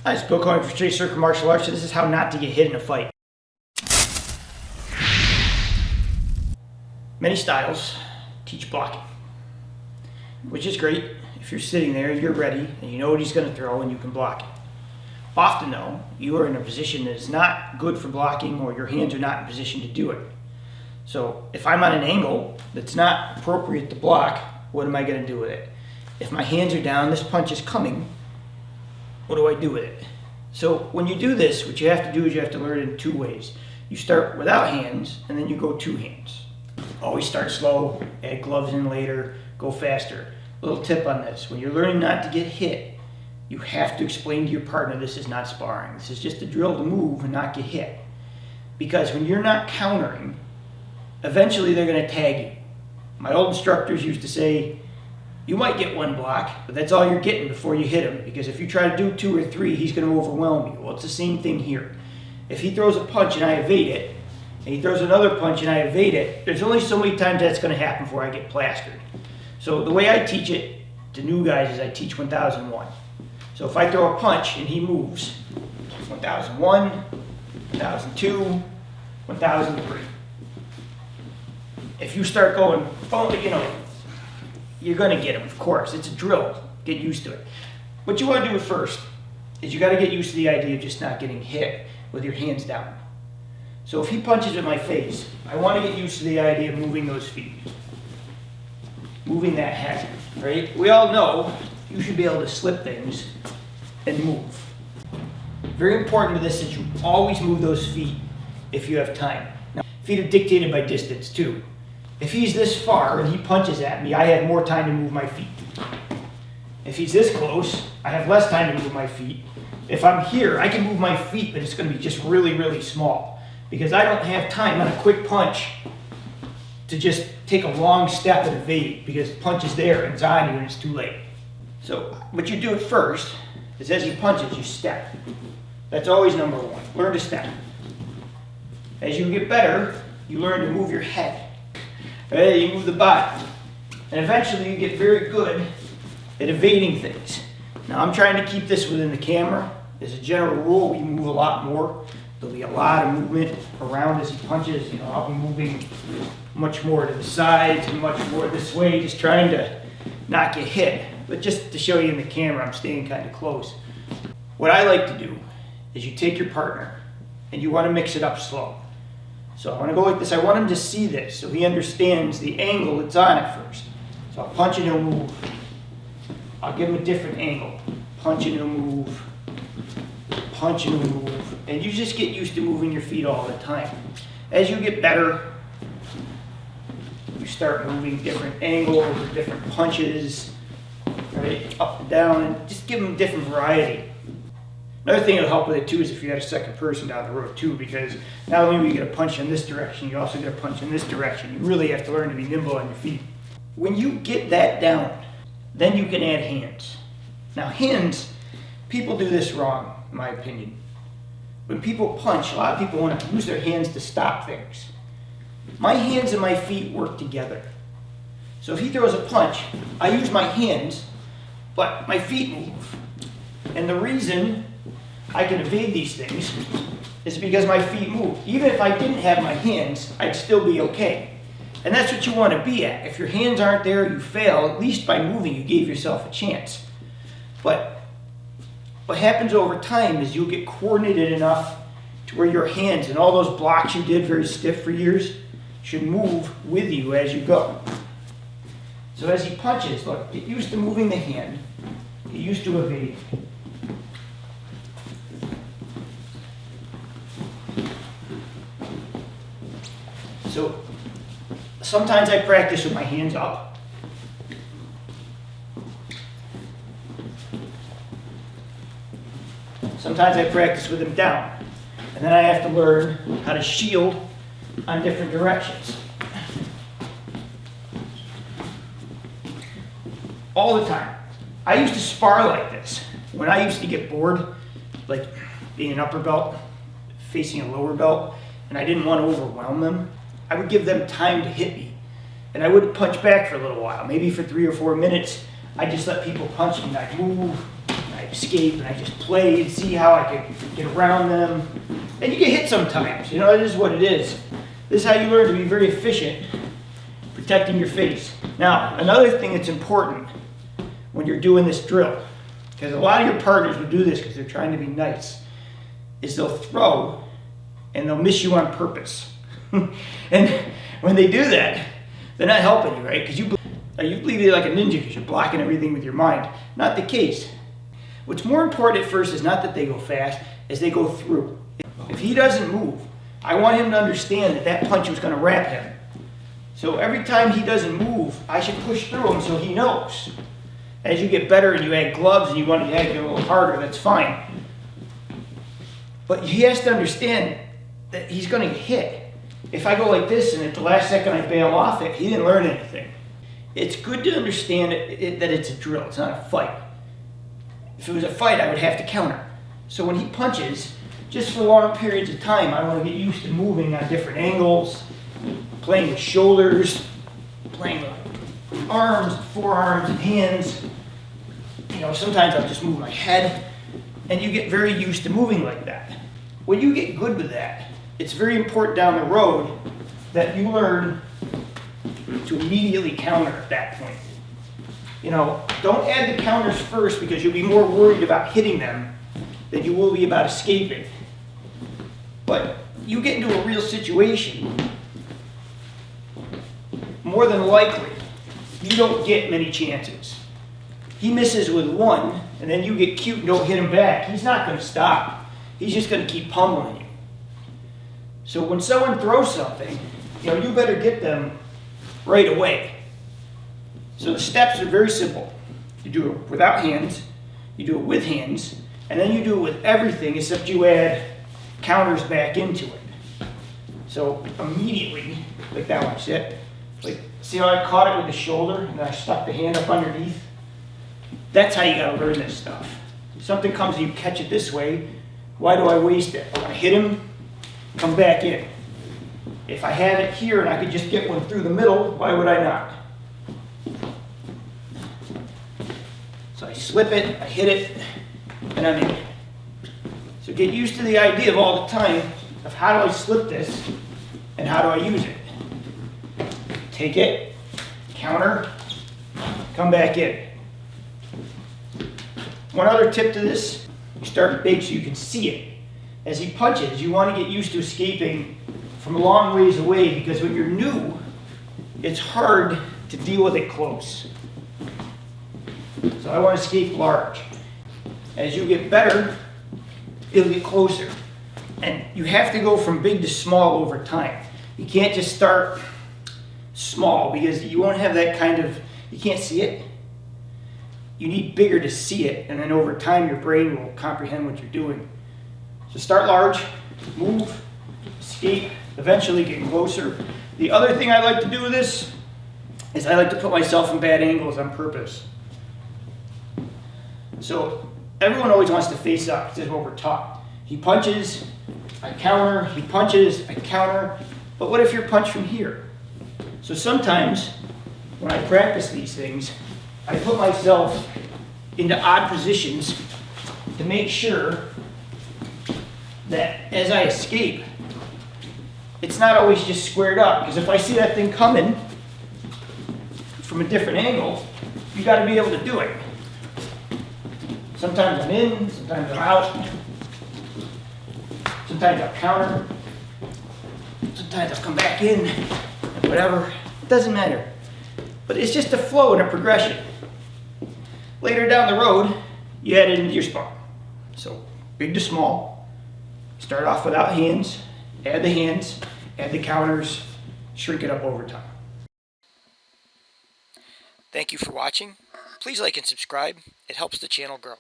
Hi, it's Bill calling for Street Circle Martial Arts, and this is how not to get hit in a fight. Many styles teach blocking, which is great if you're sitting there, you're ready, and you know what he's going to throw and you can block it. Often though, you are in a position that is not good for blocking, or your hands are not in position to do it. So if I'm on an angle that's not appropriate to block, what am I going to do with it? If my hands are down, this punch is coming, what do I do with it? So when you do this, what you have to do is you have to learn it in two ways. You start without hands, and then you go two hands. Always start slow, add gloves in later, go faster. Little tip on this, when you're learning not to get hit, you have to explain to your partner this is not sparring. This is just a drill to move and not get hit. Because when you're not countering, eventually they're going to tag you. My old instructors used to say, you might get one block, but that's all you're getting before you hit him, because if you try to do 2 or 3, he's going to overwhelm you. Well, it's the same thing here. If he throws a punch and I evade it, and he throws another punch and I evade it, there's only so many times that's going to happen before I get plastered. So the way I teach it to new guys is I teach 1001. So if I throw a punch and he moves, 1001, 1002, 1003. If you start going, oh, you're going to get him, of course. It's a drill. Get used to it. What you want to do first is you got to get used to the idea of just not getting hit with your hands down. So if he punches in my face, I want to get used to the idea of moving those feet. Moving that head, right? We all know you should be able to slip things and move. Very important to this is you always move those feet if you have time. Now, feet are dictated by distance too. If he's this far and he punches at me, I have more time to move my feet. If he's this close, I have less time to move my feet. If I'm here, I can move my feet, but it's going to be just really, really small, because I don't have time on a quick punch to just take a long step and evade, because the punch is there and it's on you and it's too late. So what you do at first is as he punches, you step. That's always number one. Learn to step. As you get better, you learn to move your head. Right? You move the body. And eventually you get very good at evading things. Now I'm trying to keep this within the camera. As a general rule, we move a lot more. There'll be a lot of movement around as he punches. I'll be moving much more to the sides and much more this way, just trying to not get hit. But just to show you in the camera, I'm staying kind of close. What I like to do is you take your partner and you want to mix it up slow. So I want to go like this. I want him to see this so he understands the angle it's on at first. So I'll punch and he'll move. I'll give him a different angle. Punch and he'll move. Punch and he'll move. And you just get used to moving your feet all the time. As you get better, you start moving different angles, different punches, right? Up and down, and just give them different variety. Another thing that'll help with it too is if you had a second person down the road too, because not only will you get a punch in this direction, you also get a punch in this direction. You really have to learn to be nimble on your feet. When you get that down, then you can add hands. Now hands, people do this wrong, in my opinion. When people punch, a lot of people want to use their hands to stop things. My hands and my feet work together. So if he throws a punch, I use my hands, but my feet move. And the reason I can evade these things is because my feet move. Even if I didn't have my hands, I'd still be okay. And that's what you want to be at. If your hands aren't there, you fail. At least by moving, you gave yourself a chance. But what happens over time is you'll get coordinated enough to where your hands and all those blocks you did very stiff for years should move with you as you go. So as he punches, look, get used to moving the hand. Get used to evading. So sometimes I practice with my hands up. Sometimes I practice with them down. And then I have to learn how to shield on different directions. All the time. I used to spar like this. When I used to get bored, like being an upper belt, facing a lower belt, and I didn't want to overwhelm them, I would give them time to hit me. And I wouldn't punch back for a little while. Maybe for 3 or 4 minutes, I just let people punch me, and I'd move, and I'd escape and I just play and see how I can get around them. And you get hit sometimes, you know, it is what it is. This is how you learn to be very efficient, protecting your face. Now, another thing that's important when you're doing this drill, because a lot of your partners will do this because they're trying to be nice, is they'll throw and they'll miss you on purpose. And when they do that, they're not helping you, right? Because you believe you're like a ninja because you're blocking everything with your mind. Not the case. What's more important at first is not that they go fast, is they go through. If he doesn't move, I want him to understand that that punch was going to wrap him. So every time he doesn't move, I should push through him so he knows. As you get better and you add gloves and you want to add it a little harder, that's fine. But he has to understand that he's going to get hit. If I go like this and at the last second I bail off it, he didn't learn anything. It's good to understand that it's a drill, it's not a fight. If it was a fight, I would have to counter. So when he punches, just for long periods of time, I want to get used to moving on different angles, playing with shoulders, playing with arms, forearms, and hands. You know, sometimes I'll just move my head, and you get very used to moving like that. When you get good with that, it's very important down the road that you learn to immediately counter at that point. You know, don't add the counters first because you'll be more worried about hitting them than you will be about escaping. But you get into a real situation, more than likely, you don't get many chances. He misses with one, and then you get cute and don't hit him back. He's not going to stop. He's just going to keep pummeling you. So when someone throws something, you know, you better get them right away. So the steps are very simple. You do it without hands, you do it with hands, and then you do it with everything except you add counters back into it. So immediately, like that one, see how I caught it with the shoulder and then I stuck the hand up underneath? That's how you gotta learn this stuff. If something comes and you catch it this way, why do I waste it? I wanna hit him, come back in. If I had it here and I could just get one through the middle, why would I not? So I slip it, I hit it, and I'm in. So get used to the idea of all the time of how do I slip this and how do I use it. Take it, counter, come back in. One other tip to this, you start big so you can see it. As he punches, you want to get used to escaping from a long ways away because when you're new, it's hard to deal with it close. So I want to escape large. As you get better, it'll get closer. And you have to go from big to small over time. You can't just start small because you won't have that kind of, you can't see it. You need bigger to see it, and then over time your brain will comprehend what you're doing. So start large, move, escape, eventually get closer. The other thing I like to do with this is I like to put myself in bad angles on purpose. So everyone always wants to face up. This is what we're taught. He punches, I counter, he punches, I counter. But what if you're punched from here? So sometimes when I practice these things, I put myself into odd positions to make sure that as I escape, it's not always just squared up. Because if I see that thing coming from a different angle, you got to be able to do it. Sometimes I'm in, sometimes I'm out. Sometimes I'll counter. Sometimes I'll come back in, and whatever. It doesn't matter. But it's just a flow and a progression. Later down the road, you add it into your spot. So big to small. Start off without hands, add the counters, shrink it up over time. Thank you for watching. Please like and subscribe. It helps the channel grow.